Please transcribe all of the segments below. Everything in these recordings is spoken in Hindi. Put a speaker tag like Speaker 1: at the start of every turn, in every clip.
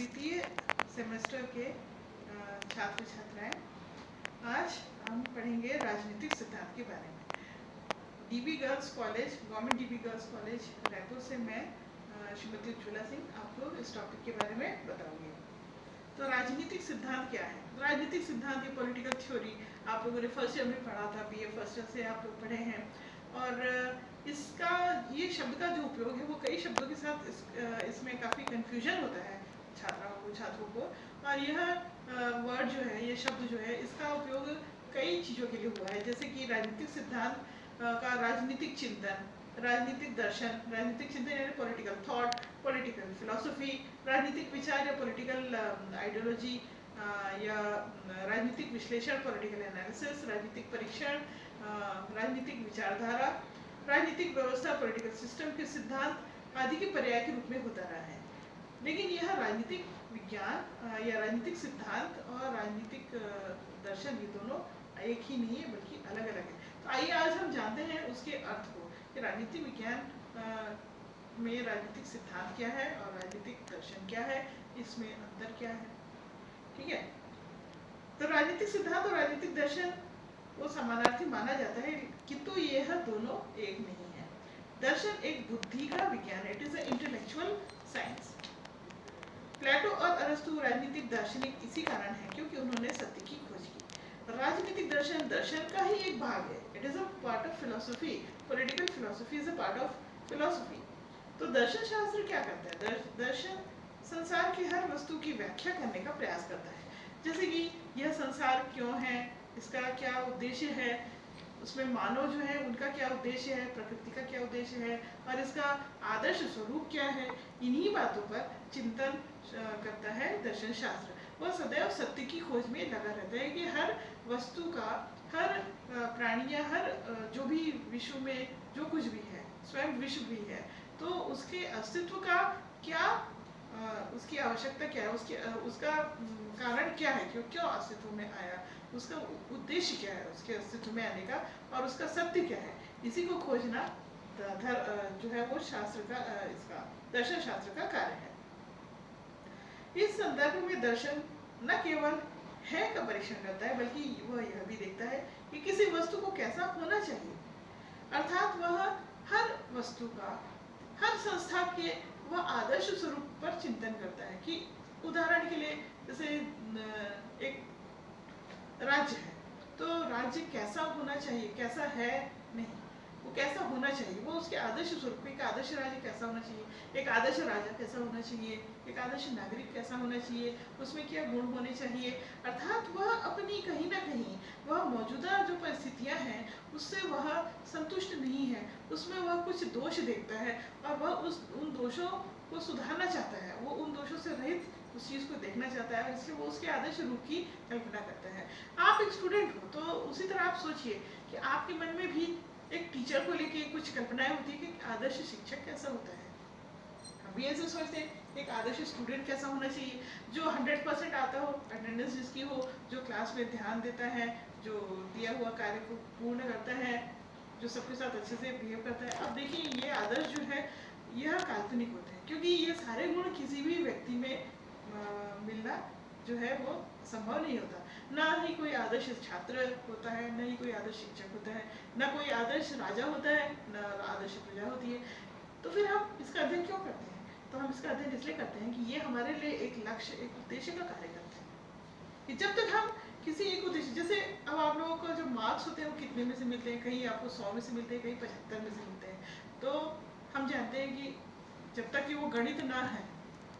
Speaker 1: द्वितीय सेमेस्टर के छात्र छात्राएं, आज हम पढ़ेंगे राजनीतिक सिद्धांत के बारे में। DB girls college, government dB girls college Raipur से मैं श्रीमती उज्ज्वला सिंह आपको इस टॉपिक के बारे में बताऊंगी। तो राजनीतिक सिद्धांत क्या है? राजनीतिक सिद्धांत, ये पॉलिटिकल थ्योरी आप लोगों ने फर्स्ट ईयर में पढ़ा था, बीए फर्स्ट ईयर से आप लोग पढ़े हैं। और इसका ये शब्द का जो उपयोग है वो कई शब्दों के साथ इसमें काफ़ी कन्फ्यूजन होता है छात्रों को। और यह वर्ड जो है, ये शब्द जो है, इसका उपयोग कई चीज़ों के लिए हुआ है, जैसे कि राजनीतिक सिद्धांत का राजनीतिक चिंतन, राजनीतिक दर्शन, राजनीतिक चिंतन यानी पॉलिटिकल थॉट, पॉलिटिकल फिलॉसफी, राजनीतिक विचार या पॉलिटिकल आइडियोलॉजी या राजनीतिक विश्लेषण, पॉलिटिकल एनालिसिस, राजनीतिक परीक्षण, राजनीतिक विचारधारा, राजनीतिक व्यवस्था, पॉलिटिकल सिस्टम के सिद्धांत आदि के पर्याय के रूप में होता रहा है। लेकिन यह राजनीतिक विज्ञान या राजनीतिक सिद्धांत और राजनीतिक दर्शन, ये दोनों एक ही नहीं है बल्कि अलग अलग है। तो आइए आज हम जानते हैं उसके अर्थ को कि राजनीतिक विज्ञान में राजनीतिक सिद्धांत क्या है और राजनीतिक दर्शन क्या है, इसमें अंतर क्या है। ठीक है, तो राजनीतिक सिद्धांत और राजनीतिक दर्शन वो समानार्थी माना जाता है, किंतु यह दोनों एक नहीं है। दर्शन एक बुद्धि का विज्ञान है, it is a intellectual science. Plato और अरस्तु राजनीतिक दार्शनिक इसी कारण है क्योंकि उन्होंने सत्य की खोज की। राजनीतिक दर्शन दर्शन का ही एक भाग है, it is a part of philosophy. Political philosophy is a part of philosophy. तो दर्शन शास्त्र क्या करता है? दर्शन संसार की हर वस्तु की व्याख्या करने का प्रयास करता है, जैसे कि यह संसार क्यों है, इसका क्या उद्देश्य है, उसमें मानव जो है उनका क्या उद्देश्य है, प्रकृति का क्या उद्देश्य है और इसका आदर्श स्वरूप क्या है। इन्हीं बातों पर चिंतन करता है दर्शन शास्त्र। वह सदैव सत्य की खोज में लगा रहता है कि हर वस्तु का, हर प्राणी या हर जो भी विश्व में जो कुछ भी है, स्वयं विश्व भी है, तो उसके अस्तित्व का क्या, उसकी आवश्यकता क्या है, उसका कारण क्या है, क्यों अस्तित्व में आया, उसका उद्देश्य क्या है उसके अस्तित्व में आने का, और उसका सत्य क्या है, इसी को खोजना जो है वो शास्त्र का, इसका दर्शन शास्त्र का कार्य है। इस संदर्भ में दर्शन न केवल है का परीक्षण करता है बल्कि वह यह भी देखता है कि किसी वस्तु को कैसा होना चाहिए, अर्थात वह हर वस्तु का, हर संस्था के वह आदर्श स्वरूप पर चिंतन करता है। कि उदाहरण के लिए जैसे एक राज्य है, तो राज्य कैसा होना चाहिए, कैसा है नहीं, वो कैसा होना चाहिए, वो उसके आदर्श स्वरूप। एक आदर्श राज्य कैसा होना चाहिए, एक आदर्श राजा कैसा होना चाहिए, एक आदर्श नागरिक कैसा होना चाहिए, उसमें क्या गुण होने चाहिए, अर्थात वह अपनी कहीं ना कहीं वह मौजूदा जो परिस्थितियां हैं उससे वह संतुष्ट नहीं है, उसमें वह कुछ दोष देखता है और वह उन दोषों को सुधारना चाहता है, वो उन दोषों से रहित उस चीज़ को देखना चाहता है, इसलिए वो उसके आदर्श रूप की कल्पना करता है। आप एक स्टूडेंट हो तो उसी तरह आप सोचिए कि आपके मन में भी एक टीचर को लेके कुछ कल्पनाएं होती है कि आदर्श शिक्षक कैसा होता है। हम भी ऐसे सोचते हैं एक आदर्श स्टूडेंट कैसा होना चाहिए, जो 100% आता हो, अटेंडेंस जिसकी हो, जो क्लास में ध्यान देता है, जो दिया हुआ कार्य को पूर्ण करता है, जो सबके साथ अच्छे से बिहेव करता है। अब देखिए ये आदर्श जो है यह काल्पनिक होते हैं, क्योंकि ये सारे गुण किसी भी व्यक्ति में मिलना जो है वो संभव नहीं होता। ना ही कोई आदर्श छात्र होता है, ना ही कोई आदर्श शिक्षक होता है, ना कोई आदर्श राजा होता है, ना आदर्श प्रजा होती है। तो फिर हम इसका अध्ययन क्यों करते हैं? तो हम इसका अध्ययन इसलिए करते हैं कि ये हमारे लिए एक लक्ष्य, एक उद्देश्य का कार्य करते हैं। कि जब तक हम किसी एक उद्देश्य, जैसे अब आप लोगों को जो मार्क्स होते हैं वो कितने में से मिलते हैं, कहीं आपको 100 में से मिलते हैं, कहीं 75 में से मिलते हैं। तो हम जानते हैं कि जब तक कि वो गणित ना है,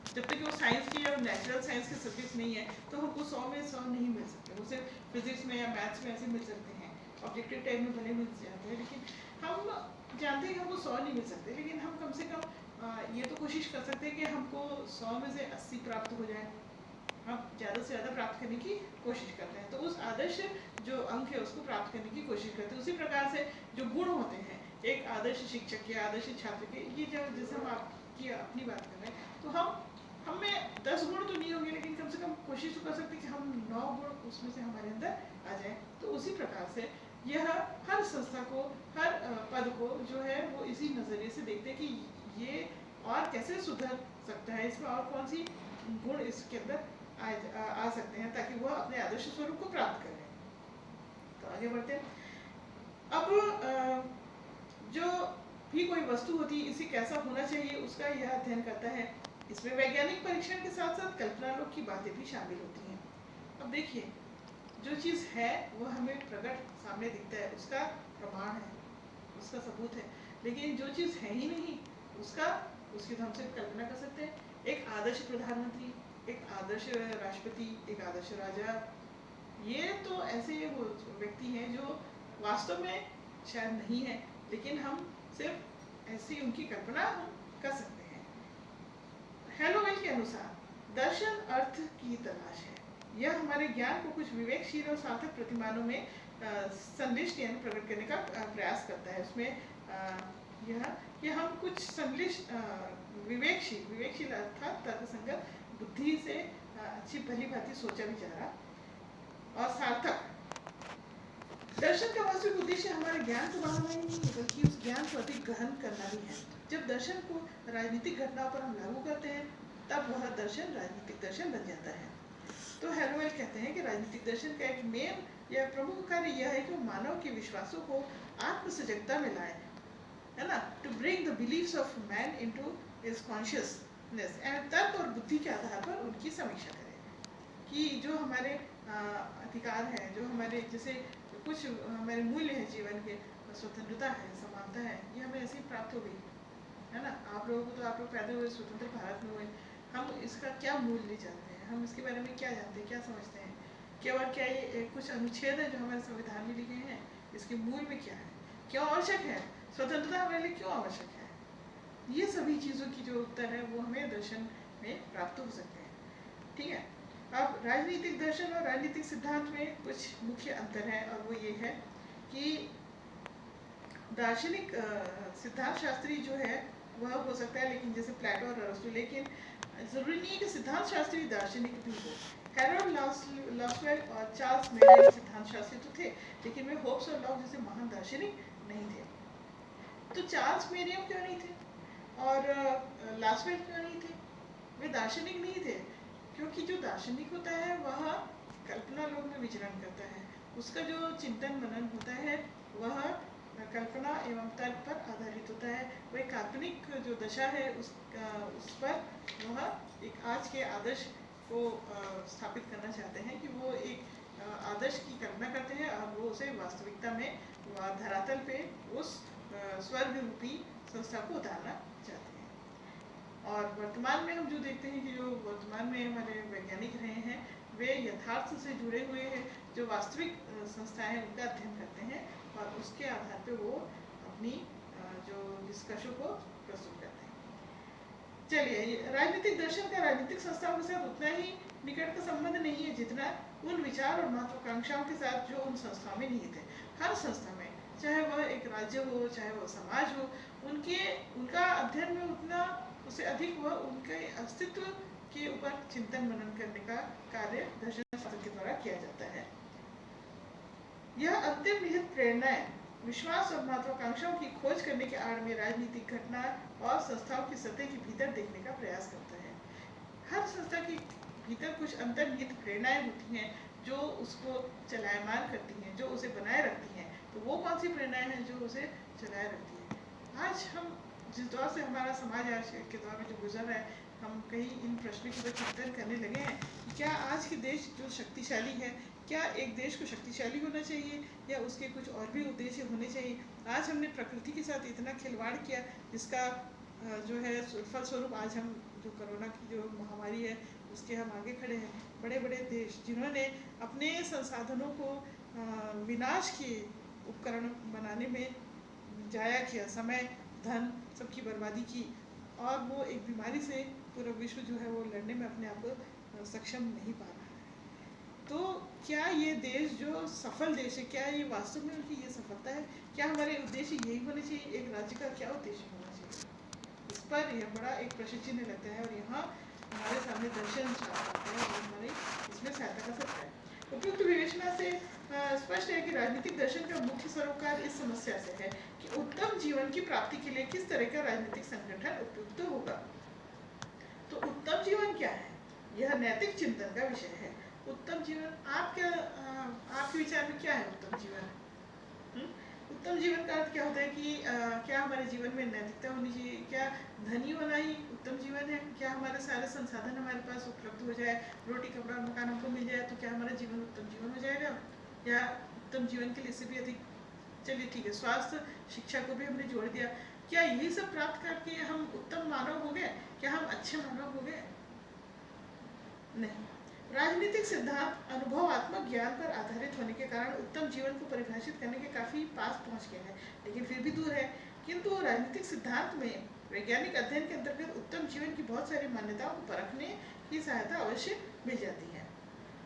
Speaker 1: जब तक कि वो साइंस की या नेचुरल साइंस के सब्जेक्ट नहीं है, तो हमको 100 में 100 नहीं मिल सकते। वो सिर्फ फिजिक्स में या मैथ्स में ऐसे मिल सकते हैं, ऑब्जेक्टिव टाइप में भले मिल जाते हैं, लेकिन हम जानते हैं कि हमको 100 नहीं मिल सकते। लेकिन हम कम से कम ये तो कोशिश कर सकते हैं कि हमको 100 में से 80 प्राप्त हो जाए। हम ज़्यादा से ज़्यादा प्राप्त करने की कोशिश करते हैं, तो उस आदर्श जो अंक है उसको प्राप्त करने की कोशिश करते हैं। उसी प्रकार से जो गुण होते हैं एक आदर्श शिक्षक के, आदर्श छात्र के, ये जब जैसे हम आपकी अपनी बात कर रहे हैं, तो हम में 10 गुण तो नहीं होंगे, लेकिन कम से कम कोशिश तो कर सकते हैं कि हम 9 गुण उसमें से हमारे अंदर आ जाए। तो उसी प्रकार से यह हर संस्था को, हर पद को जो है वो इसी नज़रिए से देखते हैं कि ये और कैसे सुधर सकता है, इसमें और कौन सी गुण इसके अंदर आ सकते हैं ताकि वह अपने आदर्श स्वरूप को प्राप्त करें। तो आगे बढ़ते हैं। अब जो भी कोई वस्तु होती है इसे कैसा होना चाहिए उसका यह अध्ययन करता है। इसमें वैज्ञानिक परीक्षण के साथ साथ कल्पना लोक की बातें भी शामिल होती हैं। अब देखिए, जो चीज़ है वो हमें प्रकट सामने दिखता है, उसका प्रमाण है, उसका सबूत है, लेकिन जो चीज़ है ही नहीं उसकी तो हम सिर्फ कल्पना कर सकते हैं। एक आदर्श प्रधानमंत्री, एक आदर्श राष्ट्रपति, एक आदर्श राजा, ये तो ऐसे वो व्यक्ति हैं जो वास्तव में शायद नहीं है, लेकिन हम सिर्फ ऐसी उनकी कल्पना हम कर सकते हैं। हेलोवेल के अनुसार दर्शन अर्थ की तलाश है। यह हमारे ज्ञान को कुछ विवेकशील और सार्थक प्रतिमानों में संलिष्ट यानी प्रकट करने का प्रयास करता है। उसमें यह कि हम कुछ संलिष्ट विवेकशील अर्थात तर्कसंगत बुद्धि से अच्छी भली भांति सोचा भी जा रहा और सार्थक। दर्शन का वास्तविक उद्देश्य हमारे ज्ञान को बढ़ाना ही नहीं है, बल्कि उस ज्ञान को अधिक गहन करना भी है। जब दर्शन को राजनीतिक घटनाओं पर हम लागू करते हैं तब वह दर्शन राजनीतिक दर्शन बन जाता है। तो हेलोवेल कहते हैं कि राजनीतिक दर्शन का एक मेन या प्रमुख कार्य यह है कि वो मानव के विश्वासों को आत्मसजगता में लाए, है ना, to bring the beliefs of man into his consciousness and तर्क और बुद्धि के आधार पर उनकी समीक्षा करें कि जो हमारे अधिकार हैं, जो हमारे जैसे कुछ हमारे मूल्य हैं जीवन के, स्वतंत्रता है, समानता है, ये हमें ऐसे ही प्राप्त हो गई, है ना। आप लोगों को तो आप लोग पैदा हुए स्वतंत्र भारत में हुए, हम इसका क्या मूल्य जानते हैं, हम इसके बारे में क्या जानते हैं, क्या समझते हैं, केवल क्या ये कुछ अनुच्छेद है जो हमारे संविधान में लिखे हैं, इसके मूल में क्या है, क्यों आवश्यक है, स्वतंत्रता हमारे लिए क्यों आवश्यक है, ये सभी चीज़ों की जो उत्तर है वो हमें दर्शन में प्राप्त हो सकते हैं। ठीक है। अब राजनीतिक दर्शन और राजनीतिक सिद्धांत में कुछ मुख्य अंतर है और वो ये है कि दार्शनिक सिद्धांत शास्त्री जो है वह हो सकता है, लेकिन जैसे प्लेटो और अरस्तु, लेकिन जरूरी नहीं है कि सिद्धांत शास्त्री दार्शनिक भी हो। हैरोल्ड लॉसवेल और चार्ल्स मेरिल सिद्धांत शास्त्री तो थे, लेकिन वे होब्स और लॉक जैसे महान दार्शनिक नहीं थे। तो चार्ल्स मेरियम क्यों नहीं थे और लॉसवेल क्यों नहीं थे? वे दार्शनिक नहीं थे, क्योंकि जो दार्शनिक होता है वह कल्पना लोक में विचरण करता है, उसका जो चिंतन मनन होता है वह कल्पना एवं तर्क पर आधारित होता है। वह काल्पनिक जो दशा है उस पर वह एक आज के आदर्श को स्थापित करना चाहते हैं कि वो एक आदर्श की कल्पना करते हैं और वो उसे वास्तविकता में धरातल पे उस स्वर्ग रूपी संस्था को उतारना चाहते हैं। और वर्तमान में हम जो देखते हैं कि जो वर्तमान में हमारे वैज्ञानिक रहे हैं वे यथार्थ से जुड़े हुए हैं, जो वास्तविक संस्थाएं उनका अध्ययन करते हैं और उसके आधार पे वो अपनी जो निष्कर्षों को प्रस्तुत करते हैं। चलिए, राजनीतिक दर्शन का राजनीतिक संस्थाओं के साथ उतना ही निकट का संबंध नहीं है जितना उन विचार और महत्वाकांक्षाओं के साथ जो उन संस्थाओं में निहित है। हर संस्था में, चाहे वह एक राज्य हो, चाहे वह समाज हो, उनका अध्ययन में उतना उससे अधिक वह उनके अस्तित्व के ऊपर चिंतन मनन करने का कार्य दर्शन शास्त्र के द्वारा किया जाता है। यह अंतिम निहित प्रेरणाएं विश्वास और महत्वाकांक्षाओं की खोज करने के आड़ में राजनीतिक घटना और संस्थाओं की सतह के भीतर देखने का प्रयास करता है। हर संस्था के भीतर कुछ अंतर्निहित प्रेरणाएं होती हैं जो उसको चलायमान करती हैं, जो उसे बनाए रखती हैं। तो वो कौन सी प्रेरणाएं हैं जो उसे चलाए रखती हैं? आज हम जिस दौर से हमारा समाज आज के दौर में जो गुजर रहा है, हम कहीं इन प्रश्नों के ऊपर चिंतन करने लगे हैं कि क्या आज के देश जो शक्तिशाली है, क्या एक देश को शक्तिशाली होना चाहिए या उसके कुछ और भी उद्देश्य होने चाहिए? आज हमने प्रकृति के साथ इतना खिलवाड़ किया जिसका जो है फलस्वरूप आज हम जो कोरोना की जो महामारी है उसके हम आगे खड़े हैं। बड़े बड़े देश जिन्होंने अपने संसाधनों को विनाश के उपकरण बनाने में जाया किया, समय धन सबकी बर्बादी की, और वो एक बीमारी से पूरा विश्व जो है वो लड़ने में अपने आप को सक्षम नहीं पा रहा है। तो क्या ये देश जो सफल देश है, क्या ये वास्तव में उनकी ये सफलता है? क्या हमारे उद्देश्य यही होने चाहिए? एक राज्य का क्या उद्देश्य होना चाहिए? इस पर यह बड़ा एक प्रश्न चिन्ह लगता है और यहाँ हमारे सामने दर्शन आता है और हमारे इसमें सहायता कर सकता है। उपयुक्त विवेचना से स्पष्ट है कि राजनीतिक दर्शन का मुख्य सरोकार इस समस्या से है कि उत्तम जीवन की प्राप्ति के लिए किस तरह का राजनीतिक संगठन उपयुक्त होगा। तो उत्तम जीवन क्या है? यह नैतिक चिंतन का विषय है। उत्तम जीवन, आपके विचार में क्या है उत्तम जीवन? उत्तम जीवन का अर्थ क्या होता है कि क्या हमारे जीवन में नैतिकता होनी चाहिए? क्या धनी होना ही उत्तम जीवन है? क्या हमारे सारे संसाधन हमारे पास उपलब्ध हो जाए, रोटी कपड़ा मकान हमको मिल जाए तो क्या हमारा जीवन उत्तम जीवन हो जाएगा? या उत्तम जीवन के लिए इससे भी अधिक, चलिए ठीक है, स्वास्थ्य शिक्षा को भी हमने जोड़ दिया, क्या यही सब प्राप्त करके हम उत्तम मानव हो गए? क्या हम अच्छे मानव हो गए? नहीं। राजनीतिक सिद्धांत अनुभवात्मक ज्ञान पर आधारित होने के कारण उत्तम जीवन को परिभाषित करने के काफी पास पहुंच गया है, लेकिन फिर भी दूर है। किंतु राजनीतिक सिद्धांत में वैज्ञानिक अध्ययन के अंतर्गत उत्तम जीवन की बहुत सारी मान्यताओं को परखने की सहायता अवश्य मिल जाती है।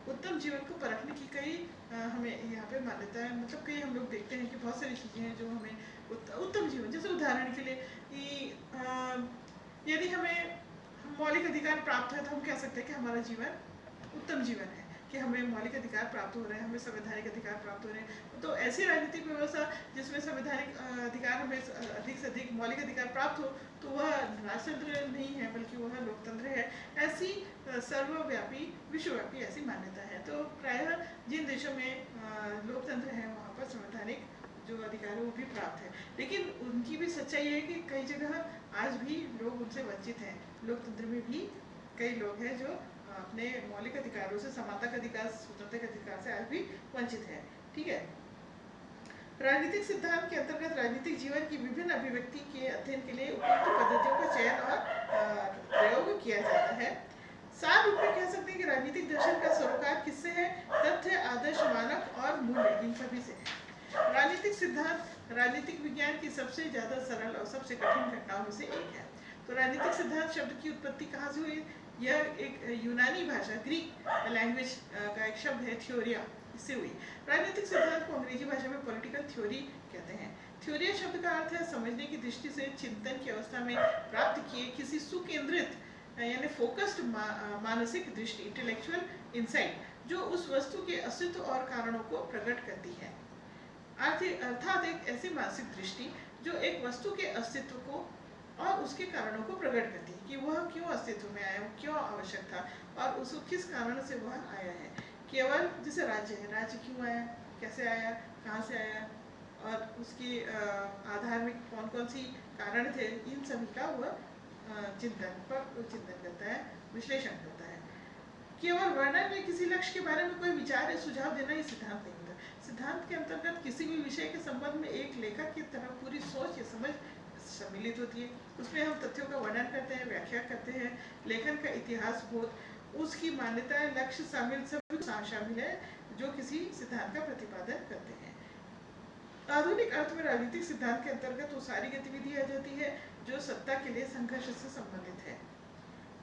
Speaker 1: उत्तम जीवन को परखने की कई हमें यहाँ पे मान्यताएं, मतलब कई हम लोग देखते हैं कि बहुत सारी चीज़ें हैं जो हमें उत्तम जीवन, जैसे उदाहरण के लिए कि यदि हमें मौलिक अधिकार प्राप्त है तो हम कह सकते हैं कि हमारा जीवन उत्तम जीवन है, कि हमें मौलिक अधिकार प्राप्त हो रहे हैं, हमें संवैधानिक अधिकार प्राप्त हो रहे हैं। तो ऐसी राजनीतिक व्यवस्था जिसमें संवैधानिक अधिकार हमें अधिक से अधिक मौलिक अधिकार प्राप्त हो, तो वह राजतंत्र नहीं है बल्कि वह लोकतंत्र है। ऐसी सर्वव्यापी विश्वव्यापी ऐसी मान्यता है। तो प्रायः जिन देशों में लोकतंत्र है वहाँ पर संवैधानिक जो अधिकार है वो भी प्राप्त है, लेकिन उनकी भी सच्चाई है कि कई जगह आज भी लोग उनसे वंचित हैं। लोकतंत्र में भी कई लोग हैं जो अपने मौलिक अधिकारों से, समानता के अधिकार, स्वतंत्रता के अधिकार से आज भी वंचित है। ठीक है। राजनीतिक सिद्धांत के अंतर्गत राजनीतिक जीवन की विभिन्न अभिव्यक्ति के अध्ययन के लिए उपयुक्त पद्धतियों का चयन और प्रयोग किया जाता है। सार रूप में कह सकते हैं कि राजनीतिक दर्शन का सरोकार किससे है? तथ्य, आदर्श, मानक और मूल्य, इन सभी से है। राजनीतिक सिद्धांत राजनीतिक विज्ञान की सबसे ज्यादा सरल और सबसे कठिन घटनाओं में से एक है। तो राजनीतिक सिद्धांत शब्द की उत्पत्ति कहाँ से हुई? यह एक यूनानी भाषा, ग्रीक लैंग्वेज का एक शब्द है, थ्योरिया, इससे हुई। राजनीतिक सिद्धांत को अंग्रेजी भाषा में पॉलिटिकल थ्योरी कहते हैं। थ्योरिया शब्द का अर्थ है समझने की दृष्टि से चिंतन की अवस्था में प्राप्त किए किसी सुकेंद्रित यानी फोकस्ड मानसिक दृष्टि, इंटेलेक्चुअल इंसाइट, जो उस वस्तु के अस्तित्व और कारणों को प्रकट करती है। अर्थात एक ऐसी मानसिक दृष्टि जो एक वस्तु के अस्तित्व को और उसके कारणों को प्रकट करती है कि वह क्यों अस्तित्व में आया, क्यों आवश्यक था और उसको किस कारण से वह आया है। केवल जैसे राज्य है, राज्य क्यों आया, कैसे आया, कहाँ से आया और उसके आधार में कौन कौन सी कारण थे, इन सभी का वह चिंतन करता है, विश्लेषण करता है। केवल वर्णन में किसी लक्ष्य के बारे में कोई विचार या सुझाव देना ही सिद्धांत नहीं होता। सिद्धांत के अंतर्गत किसी भी विषय के संबंध में एक लेखक की तरह पूरी सोच या समझ सम्मिलित होती है। उसमें हम तथ्यों का वर्णन करते हैं, व्याख्या करते हैं, लेखन का इतिहास बोध, उसकी मान्यताएं, लक्ष्य सभी शामिल है जो किसी सिद्धांत का प्रतिपादन करते हैं। आधुनिक अर्थ में राजनीतिक सिद्धांत के अंतर्गत वो सारी गतिविधि आ जाती है जो सत्ता के लिए संघर्ष से संबंधित है।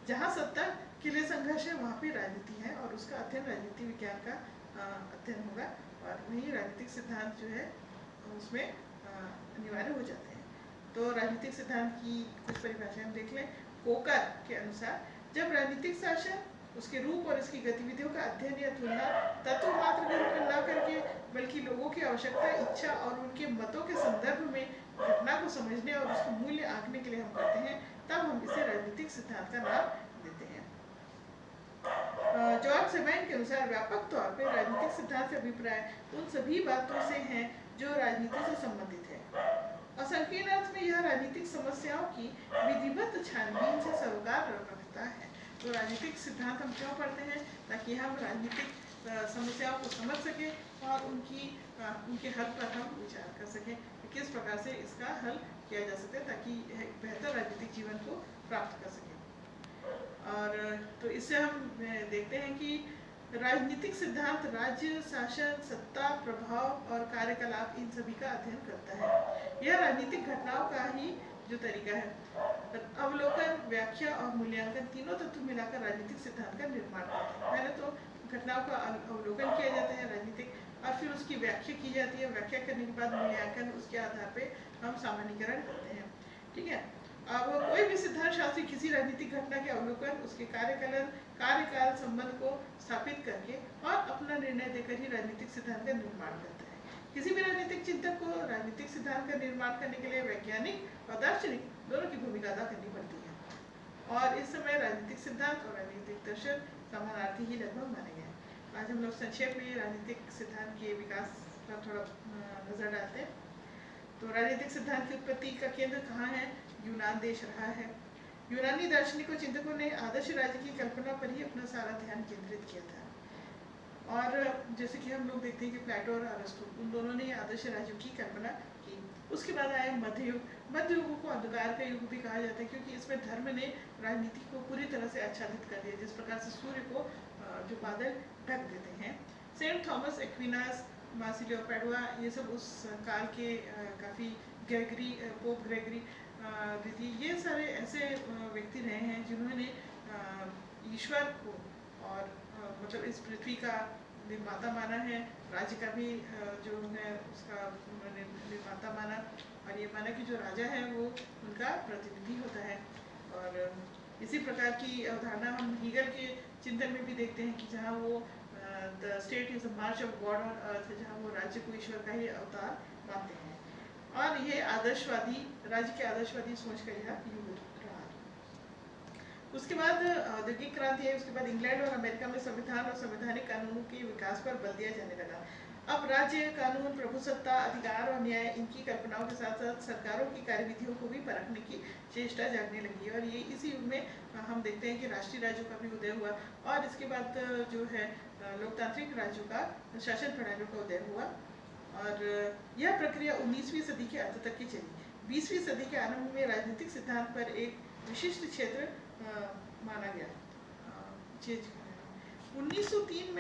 Speaker 1: जहाँ सत्ता के लिए संघर्ष है वहाँ पे राजनीति है और उसका अध्ययन राजनीति विज्ञान का अध्ययन होगा और वही राजनीतिक सिद्धांत जो है उसमें अनिवार्य हो जाते हैं। तो राजनीतिक सिद्धांत की कुछ परिभाषाएं हम देख लें। कोकर के अनुसार जब राजनीतिक शासन, उसके रूप और इसकी गतिविधियों का अध्ययन या तुलना तत्व मात्र के रूप में न करके बल्कि लोगों की आवश्यकता, इच्छा और उनके मतों के संदर्भ में घटना को समझने और उसके मूल्य आंकने के लिए हम करते हैं, तब हम इसे राजनीतिक सिद्धांत का नाम देते हैं। जॉर्ज सेबाइन के अनुसार व्यापक तौर पर राजनीतिक सिद्धांत से अभिप्राय उन सभी बातों से हैं जो राजनीति से संबंधित है। असंकीर्ण अर्थ में यह राजनीतिक समस्याओं की विधिवत छानबीन से सरोकार रखता है। तो राजनीतिक सिद्धांत हम क्यों पढ़ते हैं? ताकि हम राजनीतिक समस्याओं को समझ सकें और उनके हल पर हम विचार कर सकें कि किस प्रकार से इसका हल किया जा सकता है ताकि बेहतर राजनीतिक जीवन को प्राप्त कर सकें। और तो इससे हम देखते हैं कि राजनीतिक सिद्धांत राज्य, शासन, सत्ता, प्रभाव और कार्यकलाप, इन सभी का अध्ययन करता है। यह राजनीतिक घटनाओं का ही जो तरीका है, अवलोकन, व्याख्या और मूल्यांकन, तीनों तत्व मिलाकर राजनीतिक सिद्धांत का निर्माण करता है। पहले तो घटनाओं का अवलोकन किया जाता है राजनीतिक, और फिर उसकी व्याख्या की जाती है। व्याख्या करने के बाद मूल्यांकन, उसके आधार पे हम सामान्यीकरण करते हैं। ठीक है। अब कोई भी सिद्धांत शास्त्री किसी राजनीतिक घटना के अवलोकन, उसके कार्यकाल संबंध को स्थापित करके और अपना निर्णय देकर ही राजनीतिक सिद्धांत का निर्माण करता है। किसी भी राजनीतिक चिंतक को राजनीतिक सिद्धांत का निर्माण करने के लिए वैज्ञानिक और दार्शनिक दोनों की भूमिका अदा करनी पड़ती है। और इस समय राजनीतिक सिद्धांत और राजनीतिक दर्शन समानार्थी ही लगभग माने गए हैं। आज हम लोग संक्षेप में राजनीतिक सिद्धांत के विकास पर थोड़ा नजर डालते हैं। तो राजनीतिक सिद्धांत की उत्पत्ति का केंद्र कहाँ है? यूनान देश रहा है। यूनानी दार्शनिकों चिंतकों ने आदर्श राज्य की कल्पना पर ही अपना सारा ध्यान केंद्रित किया था। और जैसे कि हम लोग देखते हैं कि प्लेटो और अरस्तु उन दोनों ने आदर्श राज्यों की कल्पना की। उसके बाद आया मध्य युग। मध्य युग को अंधकार का युग भी कहा जाता है, क्योंकि इसमें धर्म ने राजनीति को पूरी तरह से आच्छादित कर दिया, जिस प्रकार से सूर्य को जो बादल ढक देते हैं। Saint Thomas Aquinas, Marsilio Padua, ये सब उस काल के काफ़ी ग्रेगरी, पोप ग्रेगरी द्वितीय, ये सारे ऐसे व्यक्ति रहे हैं जिन्होंने ईश्वर को और मतलब इस पृथ्वी का निर्माता माना है, राज्य का भी जो है उसका निर्माता माना, और ये माना कि जो राजा है वो उनका प्रतिनिधि होता है। और इसी प्रकार की अवधारणा हम हीगल के चिंतन में भी देखते हैं कि जहाँ वो the state is a March of God on earth, जहाँ वो राज्य को ईश्वर का ही अवतार मानते हैं। और ये आदर्शवादी राज्य के आदर्शवादी सोच का यह युग रहा। उसके बाद औद्योगिक क्रांति है। उसके बाद इंग्लैंड और अमेरिका में संविधान और संवैधानिक कानूनों के विकास पर बल दिया जाने लगा। अब राज्य, कानून, प्रभुसत्ता, अधिकार और न्याय, इनकी कल्पनाओं के साथ साथ सरकारों की कार्यविधियों को भी परखने की चेष्टा जागने लगी। और ये इसी युग में हम देखते हैं कि राष्ट्रीय राज्यों का भी उदय हुआ, और इसके बाद जो है लोकतांत्रिक राज्यों का शासन प्रणालियों का उदय हुआ। और यह प्रक्रिया 19वीं सदी के अंत तक की चली। 20वीं सदी के आरंभ में राजनीतिक सिद्धांत पर एक विशिष्ट क्षेत्र माना गया। 1903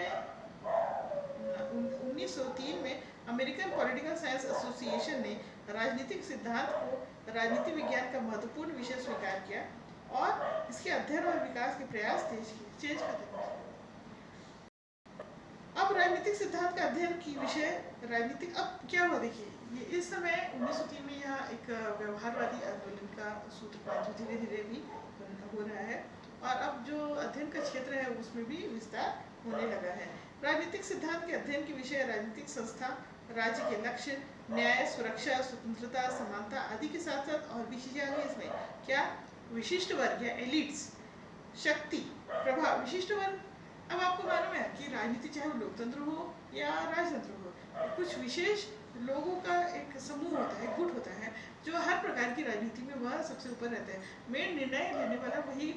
Speaker 1: में अमेरिकन पॉलिटिकल साइंस एसोसिएशन ने राजनीतिक सिद्धांत को राजनीति विज्ञान का महत्वपूर्ण विषय स्वीकार किया और इसके अध्ययन और विकास के प्रयास तेज कर दिए। अब राजनीतिक सिद्धांत का अध्ययन की विषय राजनीतिक, अब क्या हुआ देखिए, ये इस समय 1903 में यहाँ एक व्यवहारवादी आंदोलन का सूत्रपात जो धीरे धीरे भी हो रहा है, और अब जो अध्ययन का क्षेत्र है उसमें भी विस्तार होने लगा है। राजनीतिक सिद्धांत के अध्ययन के विषय राजनीतिक संस्था, राज्य के लक्ष्य, न्याय, सुरक्षा, स्वतंत्रता, समानता आदि के साथ साथ और भी चीजें आ गई इसमें। क्या? विशिष्ट वर्ग या एलिट्स, शक्ति, प्रभाव। विशिष्ट वर्ग, अब आपको मालूम है कि राजनीति चाहे वो लोकतंत्र हो या राजतंत्र हो, कुछ विशेष लोगों का एक समूह होता है, गुट होता है, जो हर प्रकार की राजनीति में वह सबसे ऊपर रहता है। मेन निर्णय लेने वाला वही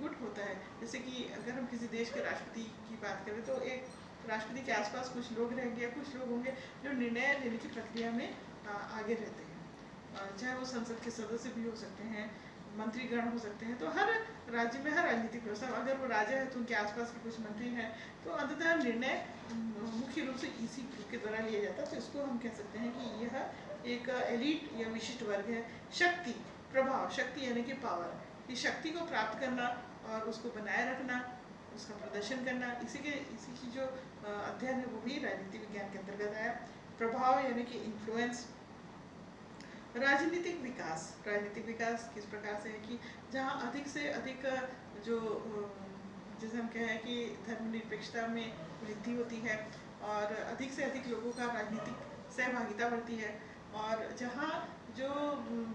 Speaker 1: गुट होता है। जैसे कि अगर हम किसी देश के राष्ट्रपति की बात करें तो एक राष्ट्रपति के आसपास कुछ लोग रहेंगे, कुछ लोग होंगे जो निर्णय लेने की प्रक्रिया में आगे रहते हैं, चाहे वो संसद के सदस्य भी हो सकते हैं, मंत्रीगण हो सकते हैं। तो हर राज्य में हर राजनीतिक व्यवस्था, अगर वो राजा है तो उनके आसपास के कुछ मंत्री हैं, तो अंततः निर्णय मुख्य रूप से इसी ग्रुप के द्वारा लिया जाता है। तो इसको हम कह सकते हैं कि यह एक एलीट या विशिष्ट वर्ग है। शक्ति, प्रभाव, शक्ति यानी कि पावर, इस शक्ति को प्राप्त करना और उसको बनाए रखना, उसका प्रदर्शन करना, इसी की जो अध्ययन है वो भी राजनीति विज्ञान के अंतर्गत आया। प्रभाव यानी कि इन्फ्लुएंस। राजनीतिक विकास किस प्रकार से है कि जहाँ अधिक से अधिक जो जैसे हम कहें कि धर्मनिरपेक्षता में वृद्धि होती है और अधिक से अधिक लोगों का राजनीतिक सहभागिता बढ़ती है, और जहाँ जो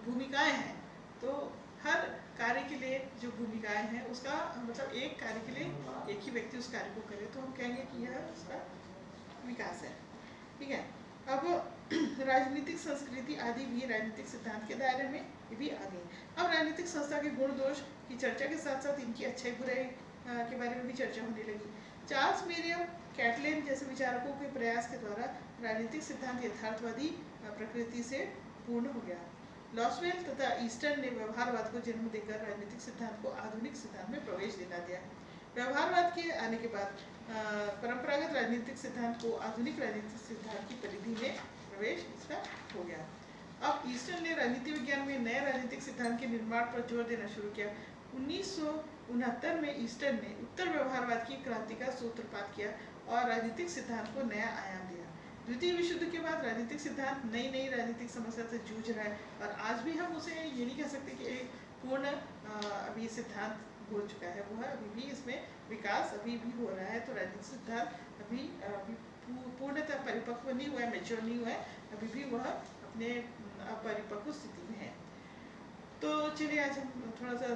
Speaker 1: भूमिकाएं हैं, तो हर कार्य के लिए जो भूमिकाएं हैं उसका मतलब एक कार्य के लिए एक ही व्यक्ति उस कार्य को करे, तो हम कहेंगे कि यह उसका विकास है। ठीक है। अब राजनीतिक संस्कृति आदि भी राजनीतिक सिद्धांत के दायरे में भी आ गई। अब राजनीतिक संस्था के गुण दोष की चर्चा के साथ साथ इनकी अच्छाई बुराई के बारे में भी चर्चा होने लगी। चार्ल्स मेरियम, कैटलेन जैसे विचारकों के प्रयास के द्वारा राजनीतिक सिद्धांत यथार्थवादी प्रकृति से पूर्ण हो गया। लॉसवेल तथा ईस्टर्न ने व्यवहारवाद को जन्म देकर राजनीतिक सिद्धांत को आधुनिक सिद्धांत में प्रवेश दिला दिया। व्यवहारवाद के आने के बाद परंपरागत राजनीतिक सिद्धांत को आधुनिक राजनीतिक सिद्धांत की परिधि में प्रवेश इसका हो गया। अब ईस्टर्न ने राजनीति विज्ञान में नए राजनीतिक सिद्धांत के निर्माण पर जोर देना शुरू किया। 1969 में ईस्टर्न ने उत्तर व्यवहारवाद की क्रांति का सूत्रपात किया और राजनीतिक सिद्धांत को नया आयाम दिया। द्वितीय विश्व युद्ध के बाद राजनीतिक सिद्धांत नई राजनीतिक समस्या से जूझ रहा है, और आज भी हम उसे ये नहीं कह सकते कि एक पूर्ण अभी सिद्धांत हो चुका है, वो है अभी भी इसमें विकास अभी भी हो रहा है। तो राजनीतिक सिद्धांत अभी पूर्णतः परिपक्व नहीं हुआ है, मैच्योर नहीं हुआ है, अभी भी वह अपने अपरिपक्व स्थिति में है। तो चलिए आज हम थोड़ा सा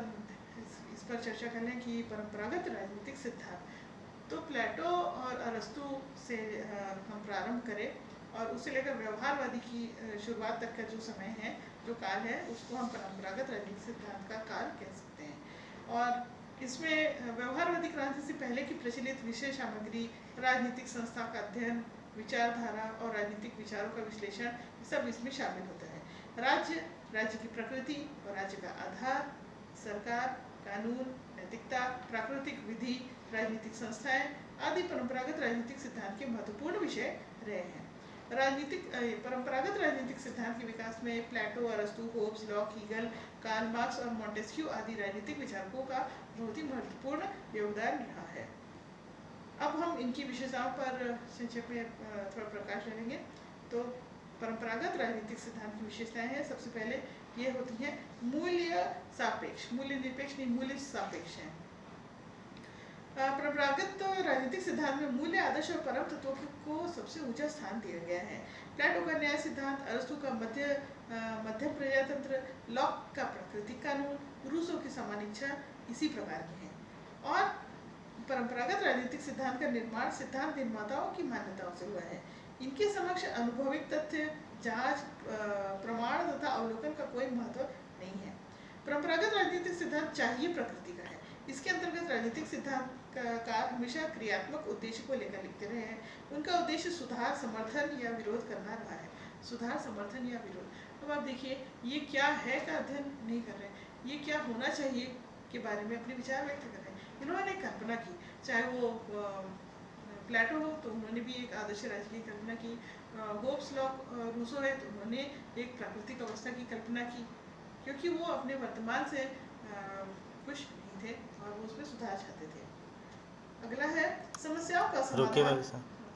Speaker 1: इस पर चर्चा कर लें कि परंपरागत राजनीतिक सिद्धांत तो प्लेटो और अरस्तु से हम प्रारंभ करें और उसे लेकर व्यवहारवादी की शुरुआत तक का जो समय है, जो काल है, उसको हम परंपरागत राजनीतिक सिद्धांत का काल कह सकते हैं। और इसमें व्यवहारवादी क्रांति से पहले की प्रचलित विषय सामग्री, राजनीतिक संस्था का अध्ययन, विचारधारा और राजनीतिक विचारों का विश्लेषण सब इसमें शामिल होता है। राज्य, राज्य की प्रकृति और राज्य का आधार, सरकार, कानून, नैतिकता, प्राकृतिक विधि, राजनीतिक संस्थाएं आदि परंपरागत राजनीतिक सिद्धांत के महत्वपूर्ण विषय रहे हैं। परंपरागत राजनीतिक सिद्धांत के विकास में प्लेटो, अरस्तु, Hobbes, Locke, Hegel, Karl Marx और मॉन्टेस्क्यू आदि राजनीतिक विचारकों का बहुत ही महत्वपूर्ण योगदान रहा है। अब हम इनकी विशेषताओं पर संक्षेप में थोड़ा प्रकाश डालेंगे। तो परंपरागत राजनीतिक सिद्धांत की विशेषताएं हैं, सबसे पहले ये होती हैं मूल्य सापेक्ष, मूल्य निरपेक्ष नहीं, मूल्य सापेक्ष है। परंपरागत राजनीतिक सिद्धांत में मूल्य, आदर्श और परम तत्वों को सबसे ऊंचा स्थान दिया गया है। प्लेटो का न्याय सिद्धांत, अरस्तु का मध्यम प्रजातंत्र, लॉक का प्राकृतिक कानून, रूसो की समान इच्छा इसी प्रकार के हैं। और परंपरागत राजनीतिक सिद्धांत का निर्माण सिद्धांत निर्माताओं की मान्यताओं से हुआ है। इनके समक्ष अनुभविक तथ्य, जांच, प्रमाण तथा अवलोकन का कोई महत्व नहीं है। परंपरागत राजनीतिक सिद्धांत चाहिए प्रकृति का है। इसके अंतर्गत राजनीतिक सिद्धांतकार हमेशा क्रियात्मक उद्देश्य को लेकर लिखते रहे हैं। उनका उद्देश्य सुधार, समर्थन या विरोध करना रहा है। सुधार, समर्थन या विरोध। अब आप देखिए, ये क्या है का अध्ययन नहीं कर रहे हैं, ये क्या होना चाहिए के बारे में अपने विचार व्यक्त कर रहे हैं। इन्होंने कल्पना की, चाहे वो प्लेटो हो तो उन्होंने भी एक आदर्श राज्य की कल्पना की, होब्स, लॉक, रूसो है तो उन्होंने एक प्राकृतिक अवस्था की कल्पना की, क्योंकि वो अपने वर्तमान से खुश नहीं थे और वो उसमें सुधार चाहते थे। अगला है समस्याओं का समाधान।